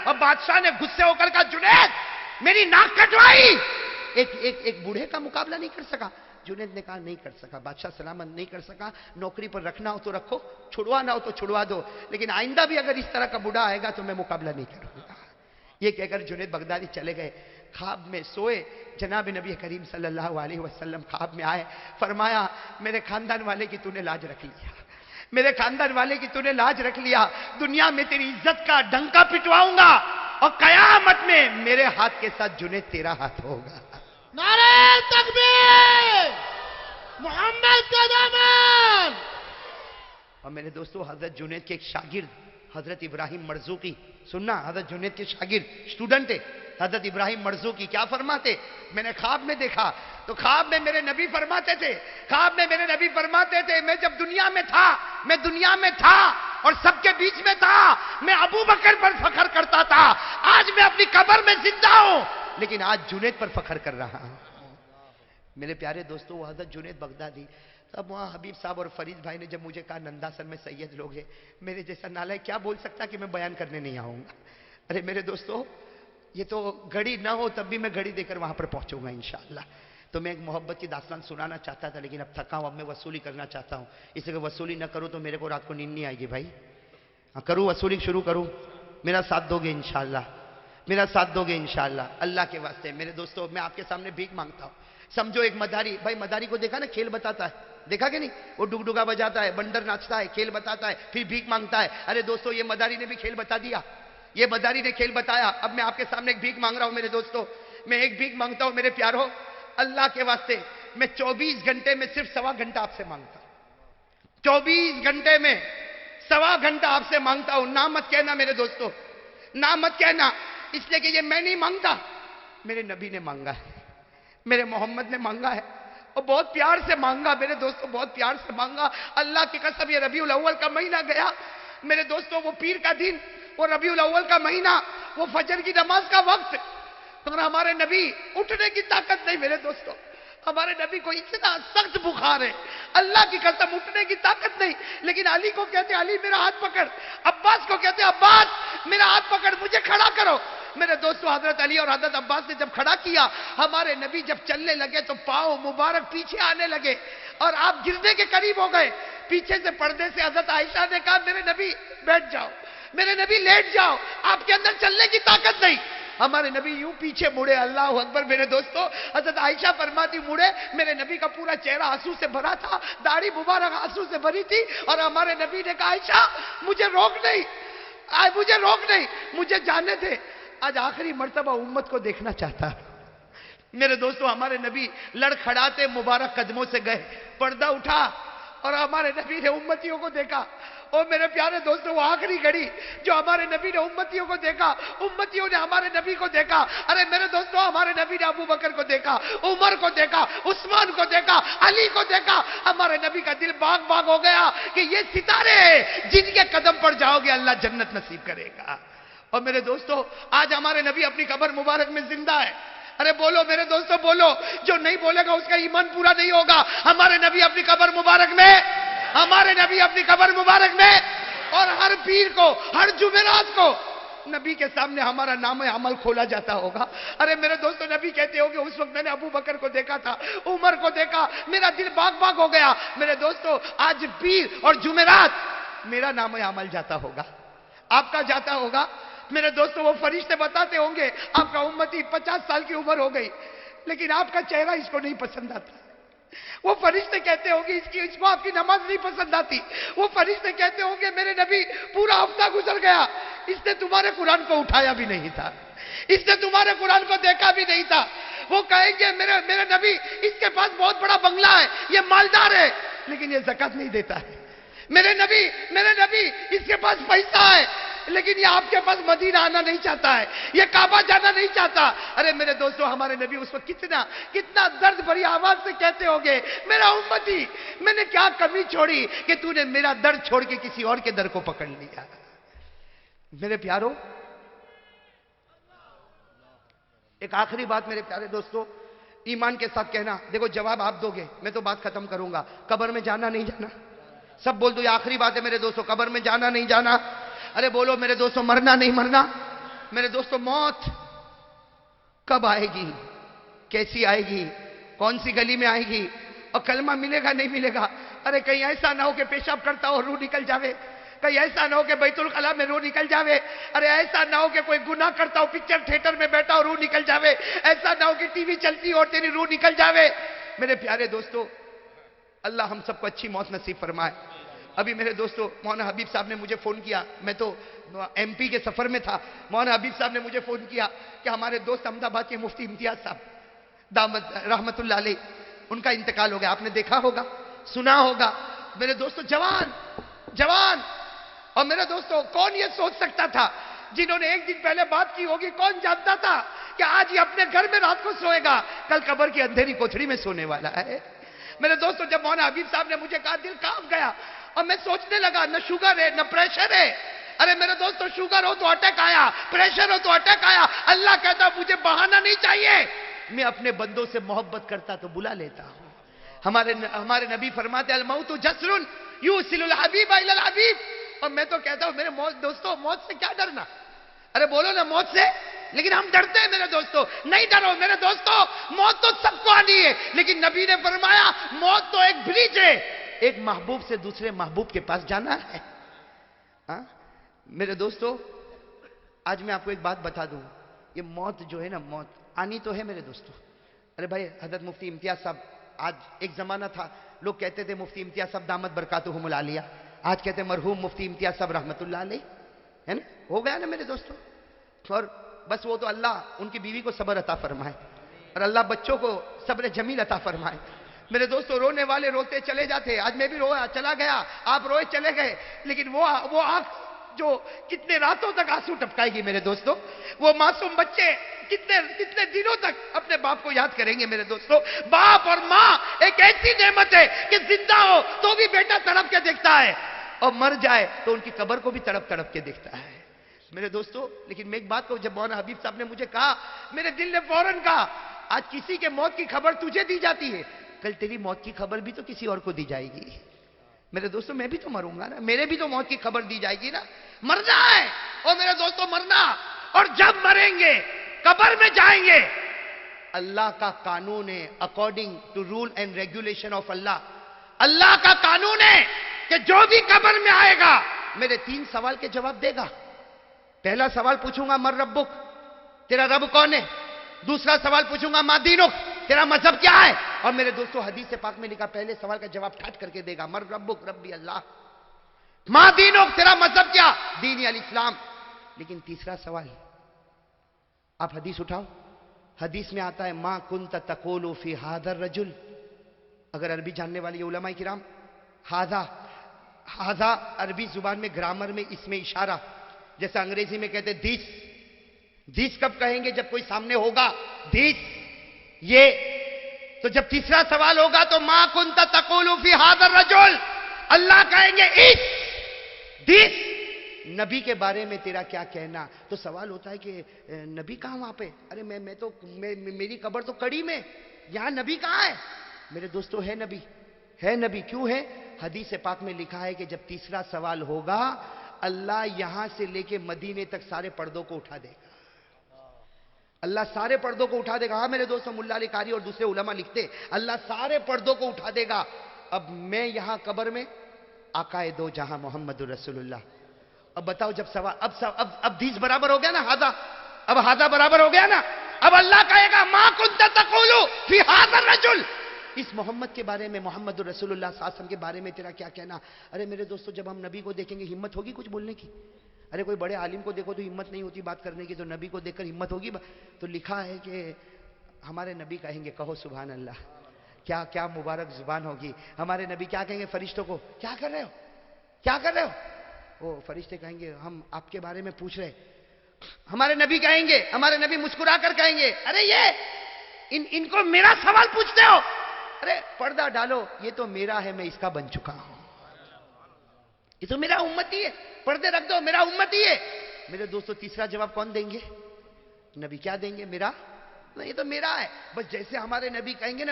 اور بادشاہ نے غصے ہو کر کہا جنید میری ناک کٹوائی. ایک بوڑھے کا مقابلہ نہیں کر سکا. جنید نے کہا نہیں کر سکا. بادشاہ سلامت نہیں کر سکا. نوکری پر رکھنا ہو تو رکھو, چھڑوانا ہو تو چھڑوا دو, لیکن آئندہ بھی اگر اس طرح کا بوڑھا آئے گا تو میں مقابلہ نہیں کروں گا. یہ کہہ کر جنید بغدادی چلے گئے. خواب میں سوئے. جناب نبی کریم صلی اللہ علیہ وسلم خواب میں آئے. فرمایا میرے خاندان والے کی تو نے لاج رکھ لیا, میرے خاندان والے کی تو نے لاج رکھ لیا. دنیا میں تیری عزت کا ڈنکا پٹواؤں گا اور قیامت میں میرے ہاتھ کے ساتھ جنید تیرا ہاتھ ہوگا. نعرہ تکبیر, محمد کا دامن. اور میرے دوستو حضرت جنید کے ایک شاگرد حضرت ابراہیم مرزوقی, سننا حضرت جنید کے شاگرد اسٹوڈنٹ ہے حضرت ابراہیم مرزوقی, کیا فرماتے میں نے خواب میں دیکھا تو خواب میں میرے نبی فرماتے تھے, خواب میں میرے نبی فرماتے تھے میں جب دنیا میں تھا اور سب کے بیچ میں تھا میں ابو بکر پر فخر کرتا تھا. آج میں اپنی قبر میں زندہ ہوں لیکن آج جنید پر فخر کر رہا ہوں. میرے پیارے دوستو وہ حضرت جنید بغدادی. تب وہاں حبیب صاحب اور فرید بھائی نے جب مجھے کہا ننداسن میں سید لوگ ہیں, میرے جیسا نالا کیا بول سکتا کہ میں بیان کرنے نہیں آؤں گا. ارے میرے دوستو یہ تو گھڑی نہ ہو تب بھی میں گھڑی دے کر وہاں پر پہنچوں گا انشاءاللہ. تو میں ایک محبت کی داستان سنانا چاہتا تھا لیکن اب تھکا ہوں, اب میں وصولی کرنا چاہتا ہوں. اس لیے وصولی نہ کروں تو میرے کو رات کو نیند نہیں آئے گی بھائی. کروں وصولی شروع کروں, میرا ساتھ دو گے انشاءاللہ, میرا ساتھ دو گے انشاءاللہ اللہ کے واسطے. میرے دوستو میں آپ کے سامنے بھیک مانگتا ہوں. سمجھو ایک مداری, بھائی مداری کو دیکھا نا کھیل بتاتا ہے, دیکھا کہ نہیں, وہ ڈگ ڈگا بجاتا ہے, بندر ناچتا ہے, کھیل بتاتا ہے, پھر بھیک مانگتا ہے. ارے دوستو یہ مداری نے بھی کھیل بتا دیا, یہ مداری نے کھیل بتایا. اب میں آپ کے سامنے ایک بھیک مانگ رہا ہوں میرے دوستو, میں ایک بھیک مانگتا ہوں میرے پیارو اللہ کے واسطے. میں 24 گھنٹے میں صرف سوا گھنٹہ آپ سے مانگتا ہوں, 24 گھنٹے میں سوا گھنٹہ آپ سے مانگتا ہوں. نہ مت کہنا میرے دوستو, نہ مت کہنا, اس لیے کہ یہ میں نہیں مانگتا, میرے نبی نے مانگا ہے, میرے محمد نے مانگا ہے اور بہت پیار سے مانگا میرے دوستو, بہت پیار سے مانگا. اللہ کی قسم یہ ربیع الاول کا مہینہ گیا میرے دوستو, وہ پیر کا دن, وہ ربیع الاول کا مہینہ, وہ فجر کی نماز کا وقت, اور ہمارے نبی اٹھنے کی طاقت نہیں میرے دوستو. ہمارے نبی کو اتنا سخت بخار ہے, اللہ کی قسم اٹھنے کی طاقت نہیں. لیکن علی کو کہتے علی میرا ہاتھ پکڑ, عباس کو کہتے عباس میرا ہاتھ پکڑ, مجھے کھڑا کرو. میرے دوستو حضرت علی اور حضرت عباس نے جب کھڑا کیا, ہمارے نبی جب چلنے لگے تو پاؤں مبارک پیچھے آنے لگے اور آپ گرنے کے قریب ہو گئے. پیچھے سے پردے سے حضرت عائشہ نے کہا میرے نبی بیٹھ جاؤ, میرے نبی لیٹ جاؤ, آپ کے اندر چلنے کی طاقت نہیں. ہمارے نبی یوں پیچھے مڑے, اللہ اکبر. میرے دوستو حضرت عائشہ فرماتی مڑے, میرے نبی کا پورا چہرہ آنسو سے بھرا تھا, داڑھی مبارک آنسو سے بھری تھی, اور ہمارے نبی نے کہا عائشہ مجھے روک نہیں, مجھے روک نہیں, مجھے جانے دے, آج آخری مرتبہ امت کو دیکھنا چاہتا. میرے دوستو ہمارے نبی لڑکھڑاتے مبارک قدموں سے گئے, پردہ اٹھا اور ہمارے نبی نے امتیوں کو دیکھا. اور میرے پیارے دوستو وہ آخری گھڑی جو ہمارے نبی نے امتیوں کو دیکھا, امتیوں نے ہمارے نبی کو دیکھا. ارے میرے دوستو ہمارے نبی نے ابو بکر کو دیکھا, عمر کو دیکھا, عثمان کو دیکھا, علی کو دیکھا. ہمارے نبی کا دل باغ باغ ہو گیا کہ یہ ستارے ہیں جن کے قدم پر جاؤ گے اللہ جنت نصیب کرے گا. اور میرے دوستو آج ہمارے نبی اپنی قبر مبارک میں زندہ ہے. ارے بولو میرے دوستو بولو, جو نہیں بولے گا اس کا ایمان پورا نہیں ہوگا. ہمارے نبی اپنی قبر مبارک میں, ہمارے نبی اپنی قبر مبارک میں, اور ہر پیر کو ہر جمعرات کو نبی کے سامنے ہمارا نام عمل کھولا جاتا ہوگا. ارے میرے دوستو نبی کہتے ہو کہ اس وقت میں نے ابو بکر کو دیکھا تھا, عمر کو دیکھا, میرا دل باغ باغ ہو گیا. میرے دوستو آج پیر اور جمعرات میرا نام عمل جاتا ہوگا, آپ کا جاتا ہوگا. میرے دوستو وہ فرشتے بتاتے ہوں گے آپ کا امتی 50 سال کی عمر ہو گئی لیکن آپ کا چہرہ اس کو نہیں پسند آتا. وہ فرشتے کہتے ہوں گے اس کو آپ کی نماز نہیں پسند آتی. وہ فرشتے کہتے ہوں گے میرے نبی پورا ہفتہ گزر گیا, اس نے تمہارے قرآن کو اٹھایا بھی نہیں تھا, اس نے تمہارے قرآن کو دیکھا بھی نہیں تھا. وہ کہیں گے میرے نبی اس کے پاس بہت بڑا بنگلہ ہے, یہ مالدار ہے لیکن یہ زکات نہیں دیتا ہے. میرے نبی اس کے پاس پیسہ ہے لیکن یہ آپ کے پاس مدینہ آنا نہیں چاہتا ہے, یہ کعبہ جانا نہیں چاہتا. ارے میرے دوستو ہمارے نبی اس وقت کتنا درد بھری آواز سے کہتے ہوں گے میرا امتی میں نے کیا کمی چھوڑی کہ تو نے میرا درد چھوڑ کے کسی اور کے در کو پکڑ لیا. میرے پیارو ایک آخری بات میرے پیارے دوستو, ایمان کے ساتھ کہنا, دیکھو جواب آپ دو گے میں تو بات ختم کروں گا. قبر میں جانا نہیں جانا, سب بول دو, یہ آخری بات ہے میرے دوستو, قبر میں جانا نہیں جانا. ارے بولو میرے دوستو مرنا نہیں مرنا, میرے دوستوں موت کب آئے گی، کیسی آئے گی، کون سی گلی میں آئے گی، اور کلمہ ملے گا نہیں ملے گا؟ ارے کہیں ایسا نہ ہو کہ پیشاب کرتا ہو روح نکل جاوے، کہیں ایسا نہ ہو کہ بیت الخلا میں روح نکل جاوے، ارے ایسا نہ ہو کہ کوئی گناہ کرتا ہو پکچر تھیٹر میں بیٹھا ہو روح نکل جاوے، ایسا نہ ہو کہ ٹی وی چلتی ہو اور تیری روح نکل جاوے۔ میرے پیارے دوستو، اللہ ہم سب کو اچھی موت نصیب فرمائے۔ ابھی میرے دوستو مولانا حبیب صاحب نے مجھے فون کیا، میں تو ایم پی کے سفر میں تھا، مولانا حبیب صاحب نے مجھے فون کیا کہ ہمارے دوست احمد آباد کے مفتی امتیاز صاحب دامت رحمت اللہ علیہ، ان کا انتقال ہو گیا۔ آپ نے دیکھا ہوگا، سنا ہوگا میرے دوستو، جوان، اور میرے دوستو کون یہ سوچ سکتا تھا، جنہوں نے ایک دن پہلے بات کی ہوگی، کون جانتا تھا کہ آج یہ اپنے گھر میں رات کو سوئے گا، کل قبر کی اندھیری کوٹھڑی میں سونے والا ہے۔ میرے دوستو جب مولانا حبیب صاحب نے مجھے کہا، دل کانپ گیا، اور میں سوچنے لگا نہ شوگر ہے نہ پریشر ہے۔ ارے میرے دوستو شوگر ہو تو اٹیک آیا، پریشر ہو تو اٹیک آیا، اللہ کہتا مجھے بہانہ نہیں چاہیے، میں اپنے بندوں سے محبت کرتا تو بلا لیتا ہوں۔ ہمارے نبی فرماتے الموت جسر یوصل الحبیب الی الحبیب، اور میں تو کہتا ہوں میرے دوستو موت سے کیا ڈرنا، ارے بولو نا موت سے، لیکن ہم ڈرتے ہیں میرے دوستو، نہیں ڈرو میرے دوستو، موت تو سب کو آنی ہے، لیکن نبی نے فرمایا موت تو ایک برج ہے، ایک محبوب سے دوسرے محبوب کے پاس جانا ہے۔ ہاں میرے دوستو، آج میں آپ کو ایک بات بتا دوں، یہ موت جو ہے نا، موت آنی تو ہے میرے دوستو۔ ارے بھائی حضرت مفتی امتیاز صاحب، آج ایک زمانہ تھا لوگ کہتے تھے مفتی امتیاز صاحب دامت برکاتہم العالیہ، آج کہتے ہیں مرحوم مفتی امتیاز صاحب رحمت اللہ علیہ، ہے نا، ہو گیا نا میرے دوستو۔ اور بس وہ تو اللہ ان کی بیوی کو صبر عطا فرمائے، اور اللہ بچوں کو صبر جمیل عطا فرمائے۔ میرے دوستو رونے والے روتے چلے جاتے، آج میں بھی رویا چلا گیا، آپ روئے چلے گئے، لیکن وہ آنکھ جو کتنے راتوں تک آنسو ٹپکائے گی میرے دوستو، وہ معصوم بچے کتنے دنوں تک اپنے باپ کو یاد کریں گے میرے دوستو۔ باپ اور ماں ایک ایسی نعمت ہے کہ زندہ ہو تو بھی بیٹا تڑپ کے دیکھتا ہے، اور مر جائے تو ان کی قبر کو بھی تڑپ کے دیکھتا ہے میرے دوستو۔ لیکن میں ایک بات کو، جب مولانا حبیب صاحب نے مجھے کہا، میرے دل نے فوراً کہا، آج کسی کے موت کی خبر تجھے دی جاتی ہے، کل تیری موت کی خبر بھی تو کسی اور کو دی جائے گی میرے دوستو۔ میں بھی تو مروں گا نا، میرے بھی تو موت کی خبر دی جائے گی نا، مرنا ہے اور میرے دوستو مرنا، اور جب مریں گے قبر میں جائیں گے، اللہ کا قانون ہے، according to rule and regulation of اللہ، اللہ کا قانون ہے کہ جو بھی قبر میں آئے گا میرے 3 سوال کے جواب دے گا۔ پہلا سوال پوچھوں گا من ربک، تیرا رب کون ہے؟ دوسرا سوال پوچھوں گا ما دینک، تیرا مذہب کیا ہے؟ اور میرے دوستو حدیث پاک میں لکھا پہلے سوال کا جواب ٹھٹ کر کے دے گا، من ربک ربی اللہ، ما دینک تیرا مذہب کیا؟ دینی الاسلام۔ لیکن تیسرا سوال، آپ حدیث اٹھاؤ، حدیث میں آتا ہے ما کنت تقول فی ھذا الرجل، اگر عربی جاننے والی علماء کرام، ھذا عربی زبان میں گرامر میں اس میں اشارہ، جیسا انگریزی میں کہتے دس کب کہیں گے؟ جب کوئی سامنے ہوگا، دس یہ، تو جب تیسرا سوال ہوگا تو ما کنت تقول فی ھذا الرجل، اللہ کہیں گے دس نبی کے بارے میں تیرا کیا کہنا؟ تو سوال ہوتا ہے کہ نبی کہاں وہاں پہ؟ ارے میں تو میری قبر تو کڑی میں، یہاں نبی کہاں ہے؟ میرے دوستو ہے نبی، کیوں ہے؟ حدیث پاک میں لکھا ہے کہ جب تیسرا سوال ہوگا، اللہ یہاں سے لے کے مدینے تک سارے پردوں کو اٹھا دے گا، اللہ سارے پردوں کو اٹھا دے گا۔ ہاں میرے دوستو، ملا علی قاری اور دوسرے علماء لکھتے اللہ سارے پردوں کو اٹھا دے گا۔ اب میں یہاں قبر میں، آقا دو جہاں محمد رسول اللہ، اب بتاؤ جب سوال، اب دیس برابر ہو گیا نا، ہاذا برابر ہو گیا نا، اب اللہ کہے گا ما کنت تقول فی ھذا الرجل، اس محمد کے بارے میں، محمد رسول اللہ صلی اللہ علیہ وسلم کے بارے میں تیرا کیا کہنا؟ ارے میرے دوستو، جب ہم نبی کو دیکھیں گے ہمت ہوگی کچھ بولنے کی؟ ارے کوئی بڑے عالم کو دیکھو تو ہمت نہیں ہوتی بات کرنے کی، تو نبی کو دیکھ کر ہمت ہوگی؟ تو لکھا ہے کہ ہمارے نبی کہیں گے کہو سبحان اللہ، کیا مبارک زبان ہوگی۔ ہمارے نبی کیا کہیں گے فرشتوں کو؟ کیا کر رہے ہو؟ وہ فرشتے کہیں گے ہم آپ کے بارے میں پوچھ رہے۔ ہمارے نبی کہیں گے، ہمارے نبی مسکرا کر کہیں گے، ارے یہ ان کو میرا سوال پوچھتے ہو؟ ارے پردہ ڈالو، یہ تو میرا ہے، میں اس کا بن چکا ہوں، یہ تو میرا امتی ہے، پردے رکھ دو، میرا امتی ہے۔ میرے دوستو تیسرا جواب کون دیں گے؟ نبی کیا دیں گے؟ میرا، یہ تو میرا ہے۔ بس جیسے ہمارے نبی کہیں گے نا